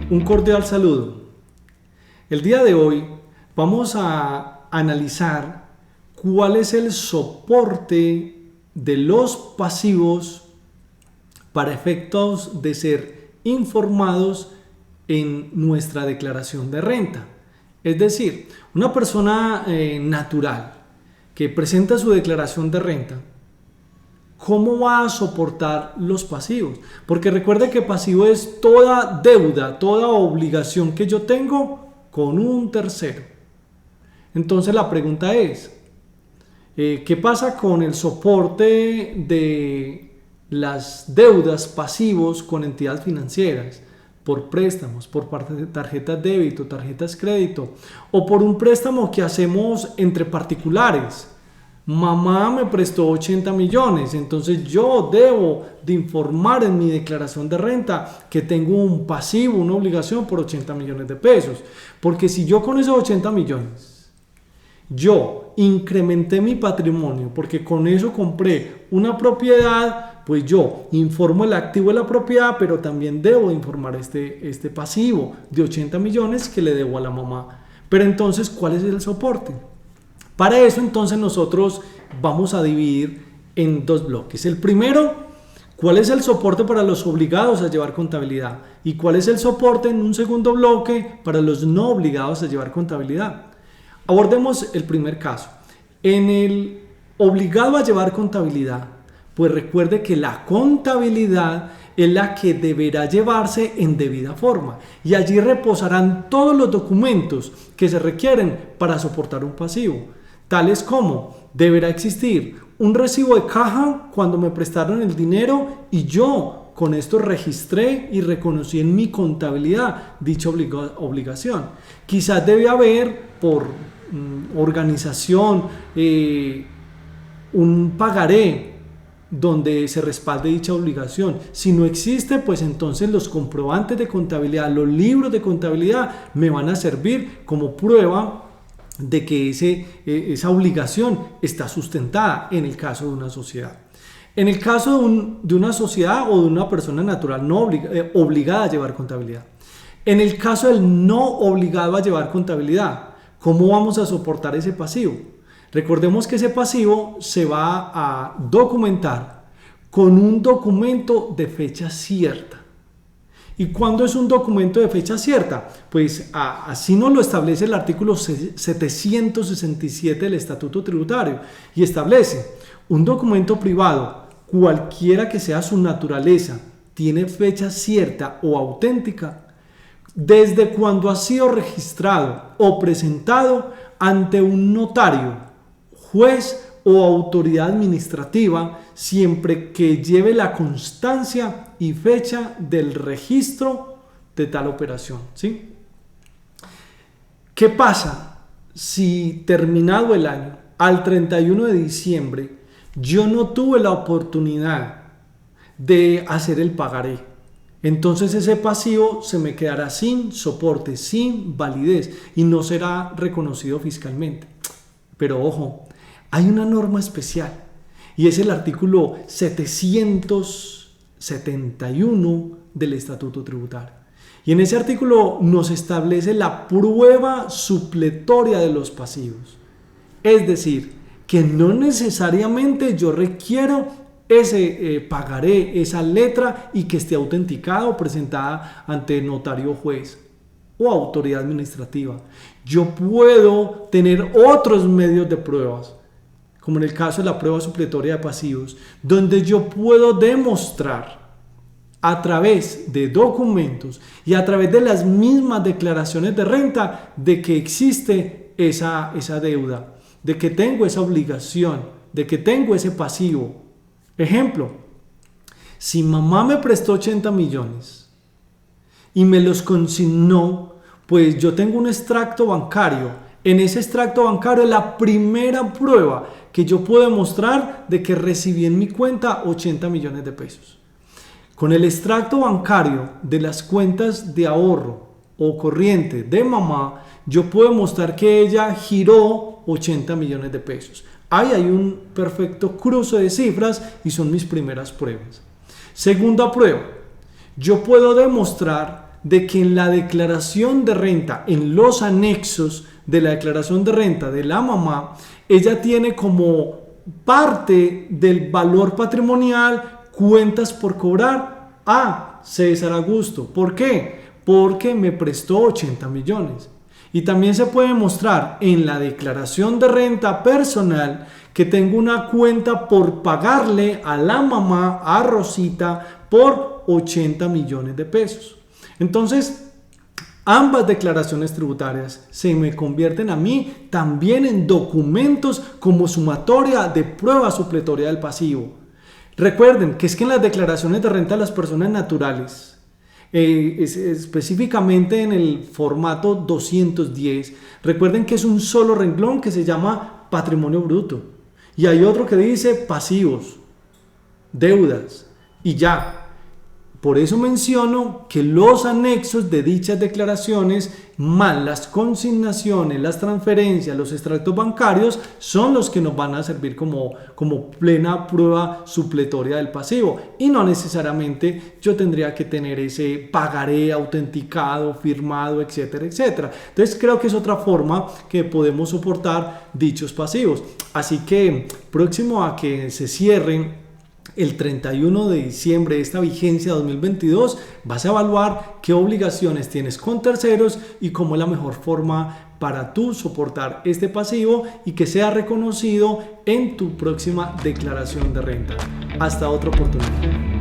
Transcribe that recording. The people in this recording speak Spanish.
Un cordial saludo. El día de hoy vamos a analizar cuál es el soporte de los pasivos para efectos de ser informados en nuestra declaración de renta. Es decir, una persona natural que presenta su declaración de renta, ¿cómo va a soportar los pasivos? Porque recuerde que pasivo es toda deuda, toda obligación que yo tengo con un tercero. Entonces la pregunta es, ¿qué pasa con el soporte de las deudas pasivos con entidades financieras? Por préstamos, por parte de tarjetas débito, tarjetas crédito o por un préstamo que hacemos entre particulares. Mamá me prestó 80 millones, entonces yo debo de informar en mi declaración de renta que tengo un pasivo, una obligación por 80 millones de pesos. Porque si yo con esos 80 millones, yo incrementé mi patrimonio, porque con eso compré una propiedad, pues yo informo el activo de la propiedad, pero también debo de informar este pasivo de 80 millones que le debo a la mamá. Pero entonces, ¿cuál es el soporte? Para eso entonces nosotros vamos a dividir en dos bloques. El primero, ¿cuál es el soporte para los obligados a llevar contabilidad? ¿Y cuál es el soporte en un segundo bloque para los no obligados a llevar contabilidad? Abordemos el primer caso. En el obligado a llevar contabilidad, pues recuerde que la contabilidad es la que deberá llevarse en debida forma y allí reposarán todos los documentos que se requieren para soportar un pasivo. Tales como deberá existir un recibo de caja cuando me prestaron el dinero y yo con esto registré y reconocí en mi contabilidad dicha obligación. Quizás debe haber por organización un pagaré donde se respalde dicha obligación. Si no existe, pues entonces los comprobantes de contabilidad, los libros de contabilidad me van a servir como prueba de que esa obligación está sustentada en el caso de una sociedad. En el caso de una sociedad o de una persona natural no obligada a llevar contabilidad. En el caso del no obligado a llevar contabilidad, ¿cómo vamos a soportar ese pasivo? Recordemos que ese pasivo se va a documentar con un documento de fecha cierta. ¿Y cuándo es un documento de fecha cierta? Pues así nos lo establece el artículo 767 del Estatuto Tributario y establece un documento privado, cualquiera que sea su naturaleza, tiene fecha cierta o auténtica desde cuando ha sido registrado o presentado ante un notario, juez o autoridad administrativa, siempre que lleve la constancia y fecha del registro de tal operación, ¿sí? ¿Qué pasa si terminado el año, al 31 de diciembre, yo no tuve la oportunidad de hacer el pagaré? Entonces ese pasivo se me quedará sin soporte, sin validez y no será reconocido fiscalmente. Pero ojo, hay una norma especial y es el artículo 771 del Estatuto Tributario. Y en ese artículo nos establece la prueba supletoria de los pasivos. Es decir, que no necesariamente yo requiero ese pagaré, esa letra y que esté autenticada o presentada ante notario, juez o autoridad administrativa. Yo puedo tener otros medios de pruebas, como en el caso de la prueba supletoria de pasivos, donde yo puedo demostrar a través de documentos y a través de las mismas declaraciones de renta de que existe esa deuda, de que tengo esa obligación, de que tengo ese pasivo. Ejemplo, si mamá me prestó 80 millones y me los consignó, pues yo tengo un extracto bancario. En ese extracto bancario es la primera prueba que yo puedo demostrar de que recibí en mi cuenta 80 millones de pesos. Con el extracto bancario de las cuentas de ahorro o corriente de mamá, yo puedo mostrar que ella giró 80 millones de pesos. Ahí hay un perfecto cruce de cifras y son mis primeras pruebas. Segunda prueba, yo puedo demostrar de que en la declaración de renta, en los anexos de la declaración de renta de la mamá, ella tiene como parte del valor patrimonial cuentas por cobrar a César Augusto. ¿Por qué? Porque me prestó 80 millones. Y también se puede mostrar en la declaración de renta personal que tengo una cuenta por pagarle a la mamá, a Rosita, por 80 millones de pesos. Entonces, ambas declaraciones tributarias se me convierten a mí también en documentos como sumatoria de prueba supletoria del pasivo. Recuerden que es que en las declaraciones de renta de las personas naturales, específicamente en el formato 210, recuerden que es un solo renglón que se llama patrimonio bruto y hay otro que dice pasivos, deudas y ya. Por eso menciono que los anexos de dichas declaraciones, más las consignaciones, las transferencias, los extractos bancarios, son los que nos van a servir como plena prueba supletoria del pasivo. Y no necesariamente yo tendría que tener ese pagaré autenticado, firmado, etcétera, etcétera. Entonces creo que es otra forma que podemos soportar dichos pasivos. Así que próximo a que se cierren el 31 de diciembre de esta vigencia 2022, vas a evaluar qué obligaciones tienes con terceros y cómo es la mejor forma para tú soportar este pasivo y que sea reconocido en tu próxima declaración de renta. Hasta otra oportunidad.